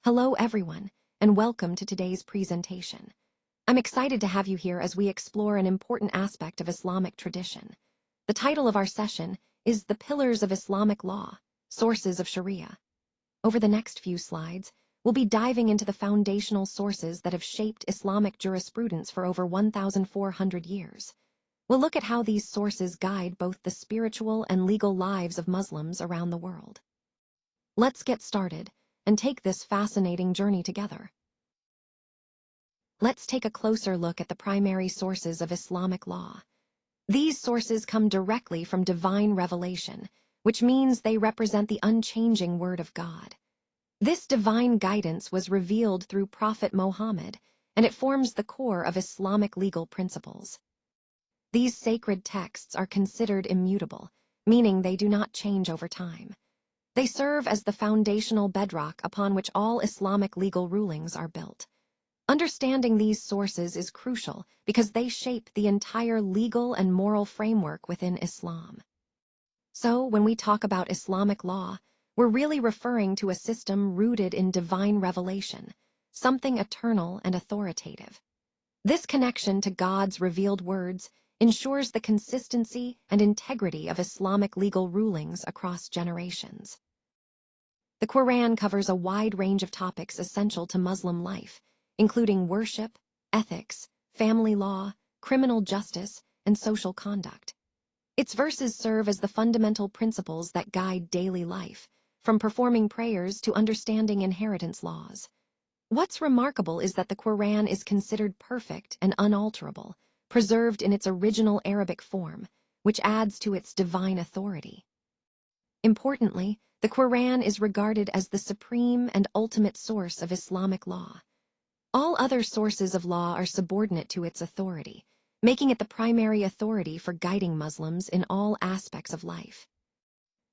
Hello everyone, and welcome to today's presentation. I'm excited to have you here as we explore an important aspect of Islamic tradition. The title of our session is The Pillars of Islamic Law, Sources of Sharia. Over the next few slides, we'll be diving into the foundational sources that have shaped Islamic jurisprudence for over 1,400 years. We'll look at how these sources guide both the spiritual and legal lives of Muslims around the world. Let's get started and take this fascinating journey together. Let's take a closer look at the primary sources of Islamic law. These sources come directly from divine revelation, which means they represent the unchanging Word of God. This divine guidance was revealed through Prophet Muhammad, and it forms the core of Islamic legal principles. These sacred texts are considered immutable, meaning they do not change over time. They serve as the foundational bedrock upon which all Islamic legal rulings are built. Understanding these sources is crucial because they shape the entire legal and moral framework within Islam. So, when we talk about Islamic law, we're really referring to a system rooted in divine revelation, something eternal and authoritative. This connection to God's revealed words ensures the consistency and integrity of Islamic legal rulings across generations. The Quran covers a wide range of topics essential to Muslim life, including worship, ethics, family law, criminal justice, and social conduct. Its verses serve as the fundamental principles that guide daily life, from performing prayers to understanding inheritance laws. What's remarkable is that the Quran is considered perfect and unalterable, preserved in its original Arabic form, which adds to its divine authority. Importantly, the Quran is regarded as the supreme and ultimate source of Islamic law. All other sources of law are subordinate to its authority, making it the primary authority for guiding Muslims in all aspects of life.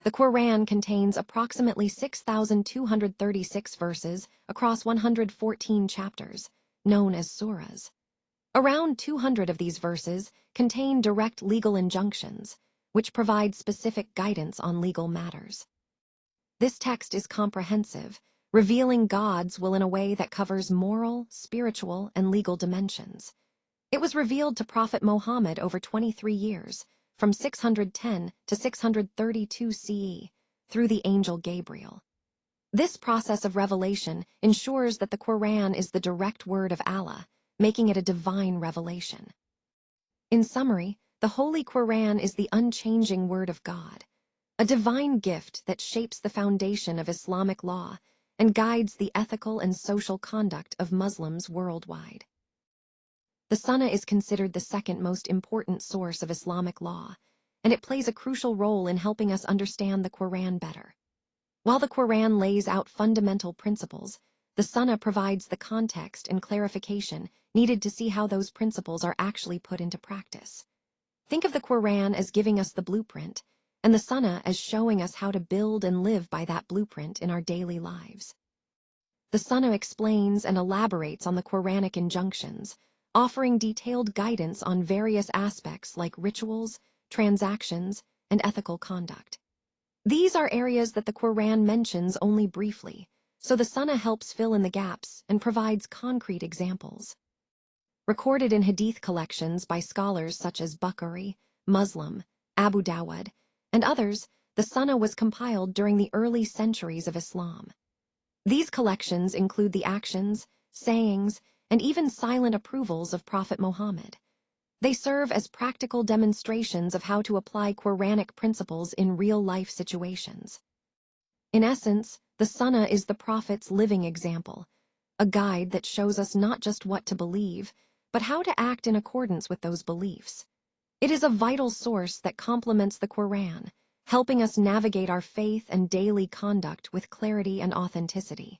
The Quran contains approximately 6,236 verses across 114 chapters, known as surahs. Around 200 of these verses contain direct legal injunctions, which provide specific guidance on legal matters. This text is comprehensive, revealing God's will in a way that covers moral, spiritual, and legal dimensions. It was revealed to Prophet Muhammad over 23 years, from 610 to 632 CE, through the angel Gabriel. This process of revelation ensures that the Quran is the direct word of Allah, making it a divine revelation. In summary, the Holy Quran is the unchanging Word of God, a divine gift that shapes the foundation of Islamic law and guides the ethical and social conduct of Muslims worldwide. The Sunnah is considered the second most important source of Islamic law, and it plays a crucial role in helping us understand the Quran better. While the Quran lays out fundamental principles, the Sunnah provides the context and clarification needed to see how those principles are actually put into practice. Think of the Quran as giving us the blueprint, and the Sunnah as showing us how to build and live by that blueprint in our daily lives. The Sunnah explains and elaborates on the Quranic injunctions, offering detailed guidance on various aspects like rituals, transactions, and ethical conduct. These are areas that the Quran mentions only briefly, so the Sunnah helps fill in the gaps and provides concrete examples. Recorded in hadith collections by scholars such as Bukhari, Muslim, Abu Dawud, and others, the Sunnah was compiled during the early centuries of Islam. These collections include the actions, sayings, and even silent approvals of Prophet Muhammad. They serve as practical demonstrations of how to apply Quranic principles in real-life situations. In essence, the Sunnah is the Prophet's living example, a guide that shows us not just what to believe, but how to act in accordance with those beliefs. It is a vital source that complements the Quran, helping us navigate our faith and daily conduct with clarity and authenticity.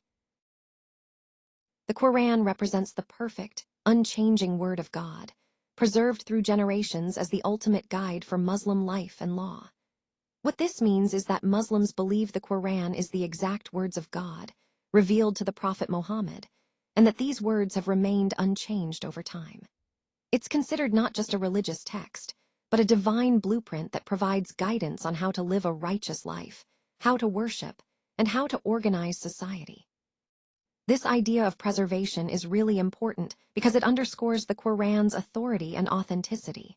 The Quran represents the perfect, unchanging Word of God, preserved through generations as the ultimate guide for Muslim life and law. What this means is that Muslims believe the Quran is the exact words of God, revealed to the Prophet Muhammad, and that these words have remained unchanged over time. It's considered not just a religious text, but a divine blueprint that provides guidance on how to live a righteous life, how to worship, and how to organize society. This idea of preservation is really important because it underscores the Quran's authority and authenticity.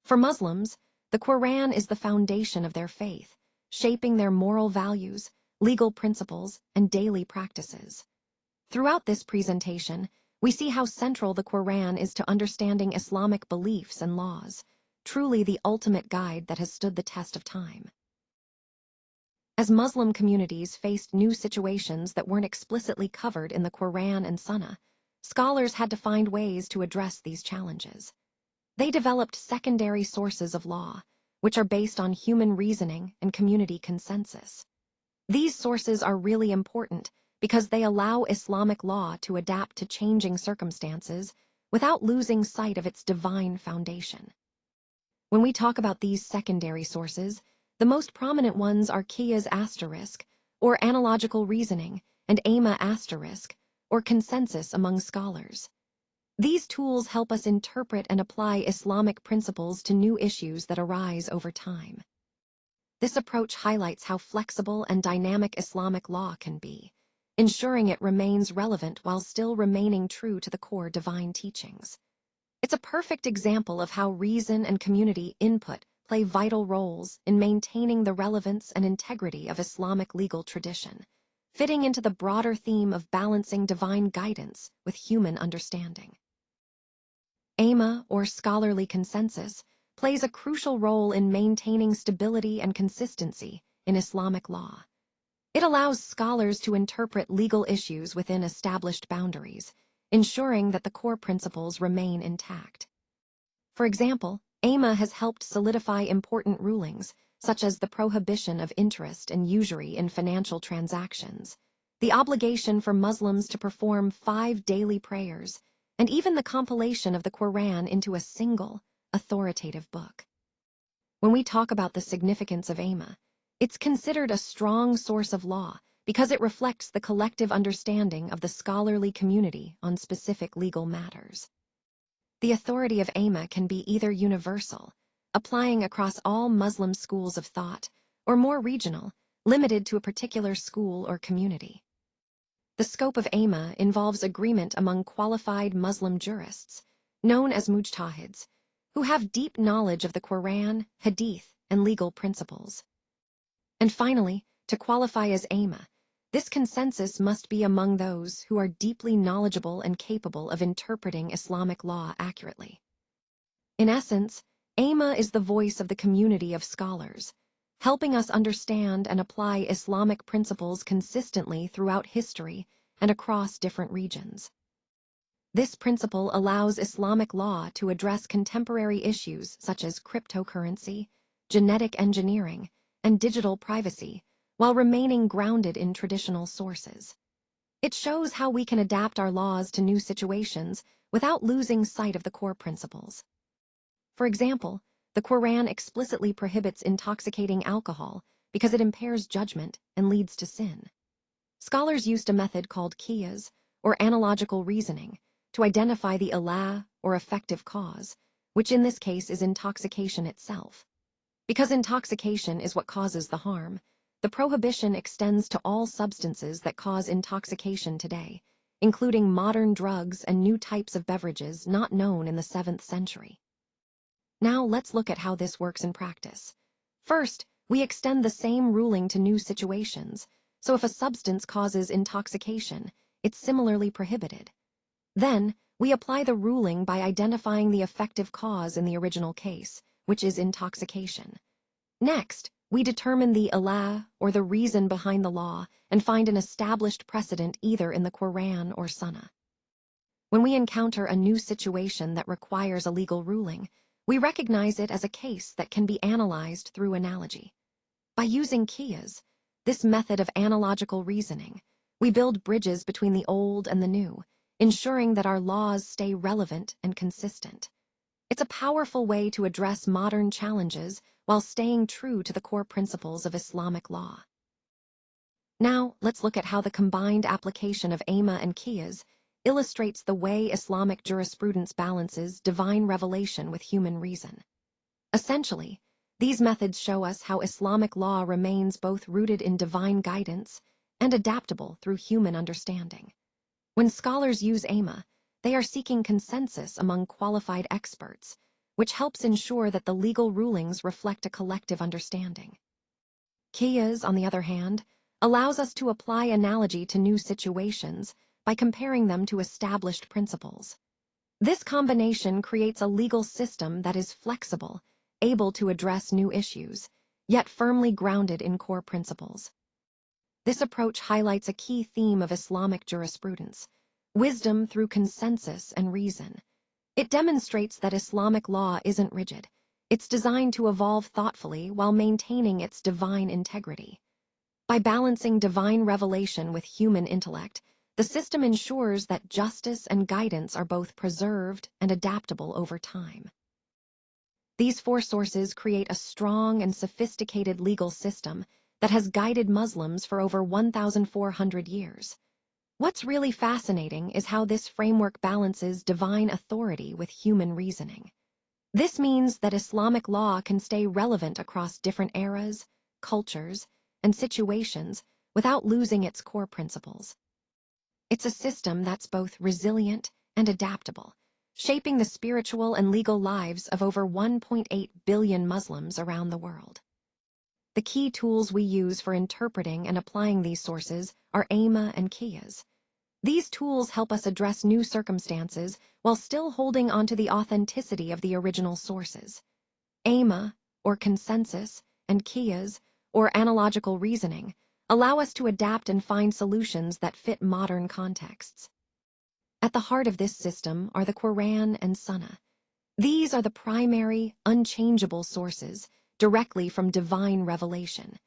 For Muslims, the Quran is the foundation of their faith, shaping their moral values, legal principles, and daily practices. Throughout this presentation, we see how central the Quran is to understanding Islamic beliefs and laws, truly the ultimate guide that has stood the test of time. As Muslim communities faced new situations that weren't explicitly covered in the Quran and Sunnah, scholars had to find ways to address these challenges. They developed secondary sources of law, which are based on human reasoning and community consensus. These sources are really important because they allow Islamic law to adapt to changing circumstances without losing sight of its divine foundation. When we talk about these secondary sources, the most prominent ones are Qiyas asterisk, or analogical reasoning, and Amma asterisk, or consensus among scholars. These tools help us interpret and apply Islamic principles to new issues that arise over time. This approach highlights how flexible and dynamic Islamic law can be, ensuring it remains relevant while still remaining true to the core divine teachings. It's a perfect example of how reason and community input play vital roles in maintaining the relevance and integrity of Islamic legal tradition, fitting into the broader theme of balancing divine guidance with human understanding. Amma, or scholarly consensus, plays a crucial role in maintaining stability and consistency in Islamic law. It allows scholars to interpret legal issues within established boundaries, ensuring that the core principles remain intact. For example, Amma has helped solidify important rulings, such as the prohibition of interest and usury in financial transactions, the obligation for Muslims to perform 5 daily prayers, and even the compilation of the Quran into a single, authoritative book. When we talk about the significance of Amma, it's considered a strong source of law because it reflects the collective understanding of the scholarly community on specific legal matters. The authority of Amma can be either universal, applying across all Muslim schools of thought, or more regional, limited to a particular school or community. The scope of Amma involves agreement among qualified Muslim jurists, known as mujtahids, who have deep knowledge of the Quran, Hadith, and legal principles. And finally, to qualify as Amma, this consensus must be among those who are deeply knowledgeable and capable of interpreting Islamic law accurately. In essence, Amma is the voice of the community of scholars, helping us understand and apply Islamic principles consistently throughout history and across different regions. This principle allows Islamic law to address contemporary issues such as cryptocurrency, genetic engineering, and digital privacy, while remaining grounded in traditional sources. It shows how we can adapt our laws to new situations without losing sight of the core principles. For example, the Quran explicitly prohibits intoxicating alcohol because it impairs judgment and leads to sin. Scholars used a method called qiyas, or analogical reasoning, to identify the illah, or effective cause, which in this case is intoxication itself. Because intoxication is what causes the harm, the prohibition extends to all substances that cause intoxication today, including modern drugs and new types of beverages not known in the 7th century. Now let's look at how this works in practice. First, we extend the same ruling to new situations, so if a substance causes intoxication, it's similarly prohibited. Then, we apply the ruling by identifying the effective cause in the original case, which is intoxication. Next, we determine the illah, or the reason behind the law, and find an established precedent either in the Quran or Sunnah. When we encounter a new situation that requires a legal ruling, we recognize it as a case that can be analyzed through analogy. By using qiyas, this method of analogical reasoning, we build bridges between the old and the new, ensuring that our laws stay relevant and consistent. It's a powerful way to address modern challenges while staying true to the core principles of Islamic law. Now, let's look at how the combined application of Amma and qiyas illustrates the way Islamic jurisprudence balances divine revelation with human reason. Essentially, these methods show us how Islamic law remains both rooted in divine guidance and adaptable through human understanding. When scholars use AIMA, they are seeking consensus among qualified experts, which helps ensure that the legal rulings reflect a collective understanding. Qiyas, on the other hand, allows us to apply analogy to new situations by comparing them to established principles. This combination creates a legal system that is flexible, able to address new issues, yet firmly grounded in core principles. This approach highlights a key theme of Islamic jurisprudence: wisdom through consensus and reason. It demonstrates that Islamic law isn't rigid. It's designed to evolve thoughtfully while maintaining its divine integrity. By balancing divine revelation with human intellect, the system ensures that justice and guidance are both preserved and adaptable over time. These four sources create a strong and sophisticated legal system that has guided Muslims for over 1,400 years. What's really fascinating is how this framework balances divine authority with human reasoning. This means that Islamic law can stay relevant across different eras, cultures, and situations without losing its core principles. It's a system that's both resilient and adaptable, shaping the spiritual and legal lives of over 1.8 billion Muslims around the world. The key tools we use for interpreting and applying these sources are AIMA and Qiyas. These tools help us address new circumstances while still holding onto the authenticity of the original sources. AIMA, or consensus, and Qiyas, or analogical reasoning, allow us to adapt and find solutions that fit modern contexts. At the heart of this system are the Quran and Sunnah. These are the primary, unchangeable sources directly from divine revelation.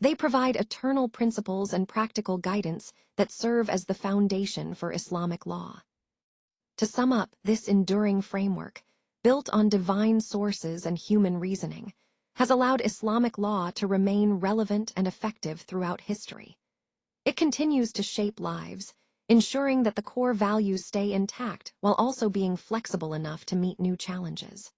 They provide eternal principles and practical guidance that serve as the foundation for Islamic law. To sum up, this enduring framework, built on divine sources and human reasoning, has allowed Islamic law to remain relevant and effective throughout history. It continues to shape lives, ensuring that the core values stay intact while also being flexible enough to meet new challenges.